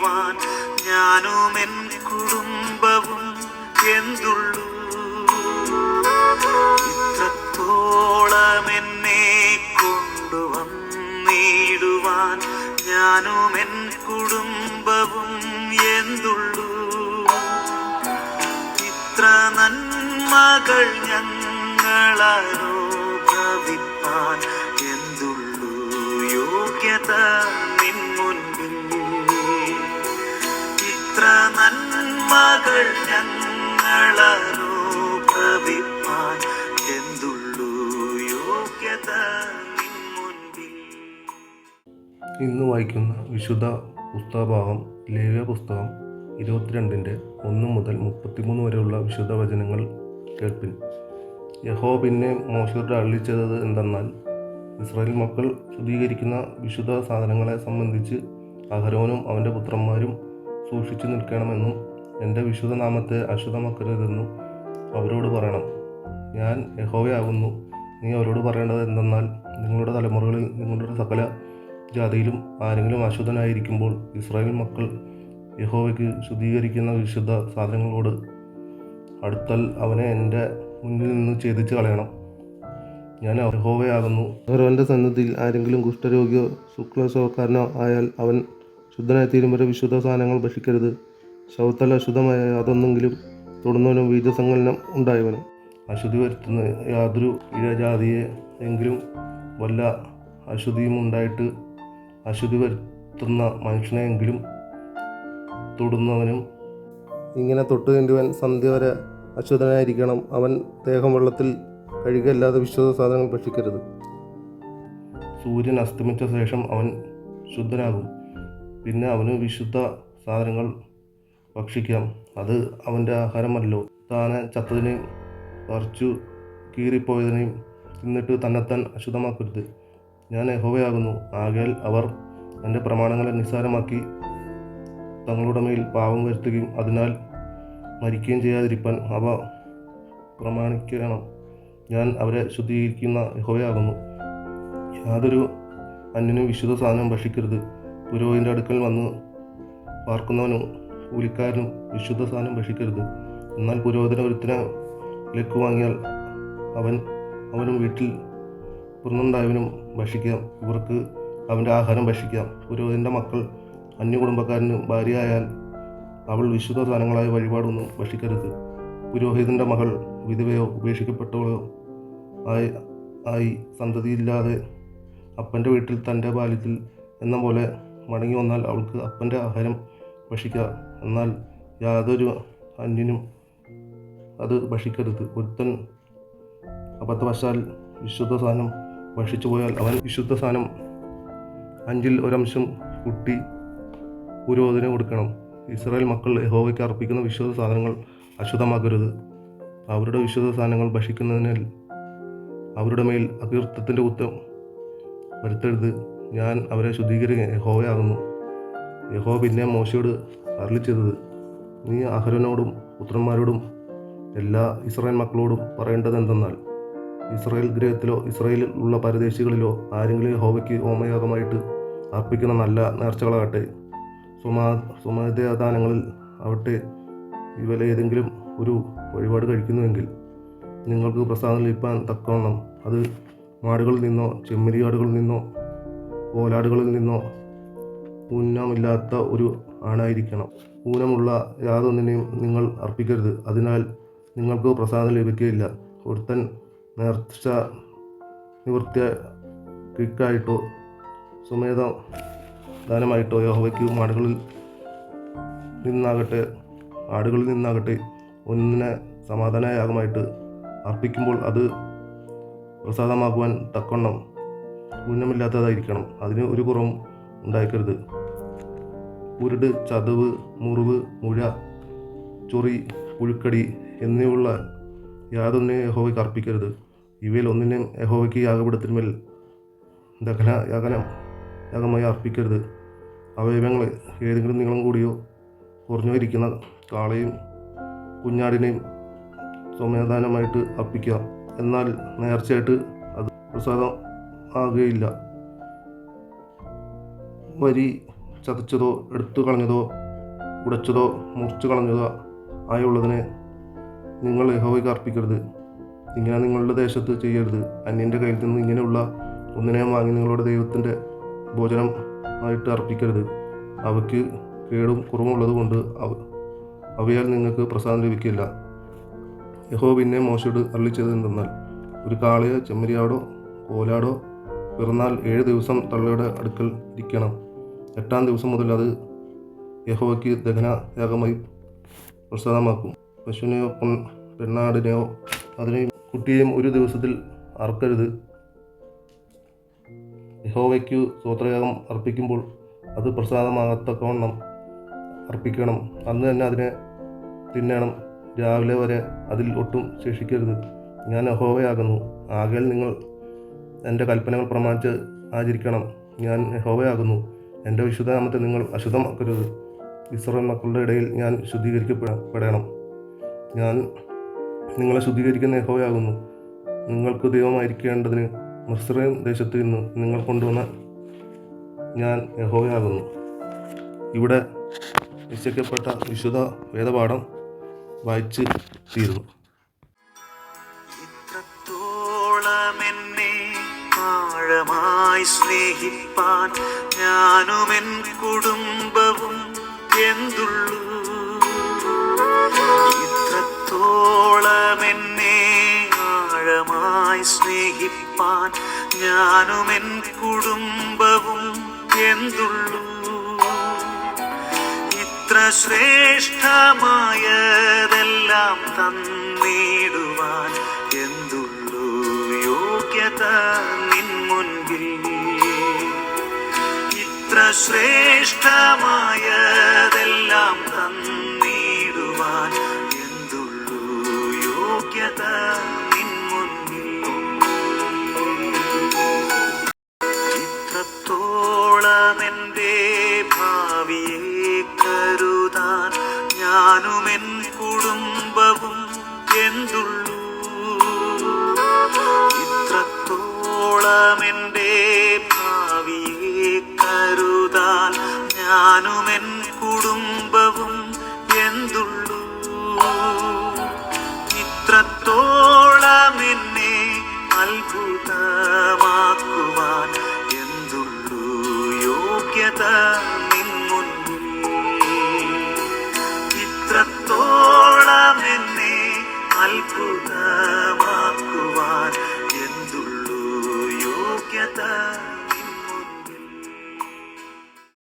നേടുവാൻ ഞാനും എൻ കുടുംബവും എന്തുള്ളൂ. ഇത്രത്തോളം എന്നെ കൊണ്ടുവന്നിടുവാൻ ഞാനും എൻ കുടുംബവും എന്തുള്ളൂ. ഇത്ര നന്മകൾ ഞങ്ങളനുഭവിപ്പാൻ എന്തുള്ളൂ യോഗ്യത നിൻ മുൻപിൽ. ഇത്ര നന്മകൾ ഞങ്ങളനുഭവിപ്പാൻ എന്തുള്ളൂ യോഗ്യത നിൻ മുൻപിൽ. ഇന്ന് വായിക്കുന്ന വിശുദ്ധ പുസ്തകഭാഗം ലേവ്യ പുസ്തകം 22 1 മുതൽ 33 വരെയുള്ള വിശുദ്ധ വചനങ്ങൾ കേൾപ്പിൻ. യഹോവ പിന്നെ മോശയോട് അരുളിച്ചെയ്തത് എന്തെന്നാൽ, ഇസ്രായേൽ മക്കൾ ശുദ്ധീകരിക്കുന്ന വിശുദ്ധ സാധനങ്ങളെ സംബന്ധിച്ച് അഹരോനും അവൻ്റെ പുത്രന്മാരും സൂക്ഷിച്ചു നിൽക്കണമെന്നും എൻ്റെ വിശുദ്ധ നാമത്തെ അശുദ്ധമാക്കരുതെന്നും അവരോട് പറയണം. ഞാൻ യഹോവയാകുന്നു. നീ അവരോട് പറയേണ്ടത് എന്തെന്നാൽ, നിങ്ങളുടെ തലമുറകളിൽ നിങ്ങളുടെ സകല ജാതിയിലും ആരെങ്കിലും അശുദ്ധനായിരിക്കുമ്പോൾ ഇസ്രായേൽ മക്കൾ യഹോവയ്ക്ക് ശുദ്ധീകരിക്കുന്ന വിശുദ്ധ സാധനങ്ങളോട് അടുത്താൽ അവനെ എൻ്റെ മുന്നിൽ നിന്ന് ഛേദിച്ച് കളയണം. ഞാൻ യഹോവയാകുന്നു. അഹരോൻ്റെ സന്നിധിയിൽ ആരെങ്കിലും കുഷ്ഠരോഗിയോ ശുക്ലശവക്കാരനോ ആയാൽ അവൻ ശുദ്ധനായി തീരും വരെ വിശുദ്ധ സാധനങ്ങൾ ഭക്ഷിക്കരുത്. ശവത്താൽ അശുദ്ധമായ യാതൊന്നെങ്കിലും തൊടുന്നവനും ബീജസങ്കലനം ഉണ്ടായവനും അശുദ്ധി വരുത്തുന്ന യാതൊരു ഇഴജാതിയെ എങ്കിലും വല്ല അശുദ്ധിയും ഉണ്ടായിട്ട് അശുദ്ധി വരുത്തുന്ന മനുഷ്യനെയെങ്കിലും തൊടുന്നവനും ഇങ്ങനെ തൊട്ടു തീണ്ടുവൻ സന്ധ്യ വരെ അശുദ്ധനായിരിക്കണം. അവൻ ദേഹം വെള്ളത്തിൽ കഴുകല്ലാതെ വിശുദ്ധ സാധനങ്ങൾ ഭക്ഷിക്കരുത്. സൂര്യൻ അസ്തമിച്ച ശേഷം അവൻ ശുദ്ധനാകും. പിന്നെ അവന് വിശുദ്ധ സാധനങ്ങൾ ഭക്ഷിക്കാം. അത് അവൻ്റെ ആഹാരമല്ലോ. താനെ ചത്തതിനെയും പറിച്ചു കീറിപ്പോയതിനെയും തിന്നിട്ട് തന്നെത്താൻ അശുദ്ധമാക്കരുത്. ഞാൻ യഹോവയാകുന്നു. ആകയാൽ അവർ എൻ്റെ പ്രമാണങ്ങളെ നിസ്സാരമാക്കി തങ്ങളുടെ മേൽ പാപം വരുത്തുകയും അതിനാൽ മരിക്കുകയും ചെയ്യാതിരിപ്പാൻ അവ പ്രമാണിക്കണം. ഞാൻ അവരെ ശുദ്ധീകരിക്കുന്ന യഹോവയാകുന്നു. യാതൊരു അന്യനും വിശുദ്ധ സാധനം ഭക്ഷിക്കരുത്. പുരോഹിതൻ്റെ അടുക്കൽ വന്ന് പാർക്കുന്നവനും കൂലിക്കാരനും വിശുദ്ധ സാധനം ഭക്ഷിക്കരുത്. എന്നാൽ പുരോഹിതന് ഒരുത്തിനെ വിലക്ക് വാങ്ങിയാൽ അവനും വീട്ടിൽ പിറന്നുണ്ടായവനും ഭക്ഷിക്കാം. ഇവർക്ക് അവൻ്റെ ആഹാരം ഭക്ഷിക്കാം. പുരോഹിതൻ്റെ മക്കൾ അന്യകുടുംബക്കാരന് ഭാര്യയായാൽ അവൾ വിശുദ്ധ സാധനങ്ങളായ വഴിപാടൊന്നും ഭക്ഷിക്കരുത്. പുരോഹിതൻ്റെ മകൾ വിധവയോ ഉപേക്ഷിക്കപ്പെട്ടവളോ ആയി സന്തതിയില്ലാതെ അപ്പൻ്റെ വീട്ടിൽ തൻ്റെ ബാല്യത്തിൽ എന്ന പോലെ മടങ്ങി വന്നാൽ അവൾക്ക് അപ്പൻ്റെ ആഹാരം ഭക്ഷിക്കുക. എന്നാൽ യാതൊരു അന്യനും അത് ഭക്ഷിക്കരുത്. ഒരുത്തൻ അബദ്ധവശാൽ വിശുദ്ധ സാധനം ഭക്ഷിച്ചു പോയാൽ അവൻ വിശുദ്ധ സാധനം 5-ൽ 1 അംശം കൂട്ടി പുരോഹിതന് കൊടുക്കണം. ഇസ്രായേൽ മക്കൾ യഹോവയ്ക്ക് അർപ്പിക്കുന്ന വിശുദ്ധ സാധനങ്ങൾ അശുദ്ധമാക്കരുത്. അവരുടെ വിശുദ്ധ സാധനങ്ങൾ ഭക്ഷിക്കുന്നതിനാൽ അവരുടെ മേൽ അകീർത്തത്തിൻ്റെ കുറ്റം വരുത്തരുത്. ഞാൻ അവരെ ശുദ്ധീകരിക്കുക യഹോവയാകുന്നു. യഹോവ പിന്നെ മോശയോട് അരുളിച്ചെയ്തത്, നീ അഹരോനോടും പുത്രന്മാരോടും എല്ലാ ഇസ്രായേൽ മക്കളോടും പറയേണ്ടത് എന്തെന്നാൽ, ഇസ്രായേൽ ഗൃഹത്തിലോ ഇസ്രായേലിൽ ഉള്ള പരദേശികളിലോ ആരെങ്കിലും യഹോവയ്ക്ക് ഹോമയാഗമായിട്ട് അർപ്പിക്കുന്ന നല്ല നേർച്ചകളാകട്ടെ, സുമേധാദാനങ്ങളിൽ ആവട്ടെ, ഇവയിൽ ഏതെങ്കിലും ഒരു വഴിപാട് കഴിക്കുന്നുവെങ്കിൽ നിങ്ങൾക്ക് പ്രസാദം ലഭിക്കാൻ തക്കവണ്ണം അത് മാടുകളിൽ നിന്നോ ചെമ്മരിയാടുകളിൽ നിന്നോ കോലാടുകളിൽ നിന്നോ ഊനമില്ലാത്ത ഒരു ആണായിരിക്കണം. ഊനമുള്ള യാതൊന്നിനെയും നിങ്ങൾ അർപ്പിക്കരുത്. അതിനാൽ നിങ്ങൾക്ക് പ്രസാദം ലഭിക്കുകയില്ല. ഒരുത്തൻ നേർച്ച നിവൃത്തിക്കായിട്ടോ സുമേധ ദാനമായിട്ടോ യഹോവയ്ക്ക് മാടുകളിൽ നിന്നാകട്ടെ ആടുകളിൽ നിന്നാകട്ടെ ഒന്നിനെ സമാധാനയാഗമായിട്ട് അർപ്പിക്കുമ്പോൾ അത് പ്രസാദമാക്കുവാൻ തക്കവണ്ണം ഊനമില്ലാത്തതായിരിക്കണം. അതിന് ഒരു കുറവും ഉണ്ടായിരിക്കരുത്. ഉരുട്, ചതവ്, മുറിവ്, മുഴ, ചൊറി, പുഴുക്കടി എന്നിവയുള്ള യാതൊന്നിനെയും യഹോവയ്ക്ക് അർപ്പിക്കരുത്. ഇവയിൽ ഒന്നിനെയും യഹോവയ്ക്ക് യാഗപീഠത്തിന്മേൽ യാഗമായി അർപ്പിക്കരുത്. അവയവങ്ങൾ ഏതെങ്കിലും നീളം കൂടിയോ കുറഞ്ഞോ ഇരിക്കുന്ന കാളയും കുഞ്ഞാടിനെയും സമാധാനമായിട്ട് അർപ്പിക്കുക. എന്നാൽ നേർച്ചയായിട്ട് അത് പ്രസാദം ആകുകയില്ല. വരി ചതച്ചതോ എടുത്തു കളഞ്ഞതോ ഉടച്ചതോ മുറിച്ചു കളഞ്ഞതോ ആയുള്ളതിനെ നിങ്ങൾ യഹോവയ്ക്ക് അർപ്പിക്കരുത്. ഇങ്ങനെ നിങ്ങളുടെ ദേശത്ത് ചെയ്യരുത്. അന്യൻ്റെ കയ്യിൽ നിന്ന് ഇങ്ങനെയുള്ള ഒന്നിനെയും വാങ്ങി നിങ്ങളുടെ ദൈവത്തിൻ്റെ ഭോജനം ആയിട്ട് അർപ്പിക്കരുത്. അവയ്ക്ക് കേടും കുറവുള്ളത് കൊണ്ട് അവയാൽ നിങ്ങൾക്ക് പ്രസാദം ലഭിക്കില്ല. യഹോവ പിന്നെ മോശയോട് അരുളിച്ചത് എന്തെന്നാൽ, ഒരു കാളയോ ചെമ്മരിയാടോ കോലാടോ പിറന്നാൽ 7 ദിവസം തള്ളയുടെ അടുക്കൽ ഇരിക്കണം. 8-ാം ദിവസം മുതൽ അത് യഹോവയ്ക്ക് ദഹനയാഗമായി പ്രസാദമാക്കും. പശുവിനെയോ പെണ്ണാടിനെയോ അതിനെയും കുട്ടിയെയും ഒരു ദിവസത്തിൽ അറുക്കരുത്. യഹോവയ്ക്കു സ്തോത്രയാഗം അർപ്പിക്കുമ്പോൾ അത് പ്രസാദമാകത്തക്കവണ്ണം അർപ്പിക്കണം. അന്ന് തന്നെ അതിനെ തിന്നണം. രാവിലെ വരെ അതിൽ ഒട്ടും ശേഷിക്കരുത്. ഞാൻ യഹോവയാകുന്നു. ആകയാൽ നിങ്ങൾ എൻ്റെ കൽപ്പനകൾ പ്രമാണിച്ച് ആചരിക്കണം. ഞാൻ യഹോവയാകുന്നു. എൻ്റെ വിശുദ്ധനാമത്തെ നിങ്ങൾ അശുദ്ധമാക്കരുത്. ഇസ്രായേൽ മക്കളുടെ ഇടയിൽ ഞാൻ ശുദ്ധീകരിക്കപ്പെടണം. ഞാൻ നിങ്ങളെ ശുദ്ധീകരിക്കുന്ന യഹോവയാകുന്നു. നിങ്ങൾക്ക് ദൈവമായിരിക്കേണ്ടതിന് മിസ്രയീം ദേശത്ത് നിന്ന് നിങ്ങൾ കൊണ്ടുവന്ന ഞാൻ യഹോവയാകുന്നു. ഇവിടെ നിശ്ചയിക്കപ്പെട്ട വിശുദ്ധ വേദപാഠം വായിച്ച് തീരുന്നു. ഇത്രത്തോളം എന്നെ ആഴമായി സ്നേഹിപ്പാൻ ഞാനും എൻ കുടുംബവും എന്തുള്ളൂ. ഇത്രത്തോളം എന്നെ ആഴമായി സ്നേഹിപ്പാൻ ഞാനും എൻ കുടുംബവും എന്തുള്ളൂ. ഇത്ര ശ്രേഷ്ഠമായതെല്ലാം തന്നിടുവാൻ എന്തുള്ളൂ യോഗ്യത നിൻ മുൻപിൽ. ഇത്ര ശ്രേഷ്ഠമായതെല്ലാം തന്നിടുവാൻ എന്തുള്ളൂ യോഗ്യത നിൻ മുൻപിൽ. ഇത്രത്തോളം എൻ്റെ ഭാവിയെ കരുതാൻ ഞാനും എൻ കുടുംബവും എന്തുള്ളൂ. ഇത്രത്തോളം എൻ്റെ ഭാവിയെ കരുതാൻ ഞാനും എൻ കുടുംബവും എന്തുള്ളൂ. ഇത്രത്തോളം എന്നെ അത്ഭുതമാക്കുവാൻ എന്തുള്ളൂ യോഗ്യത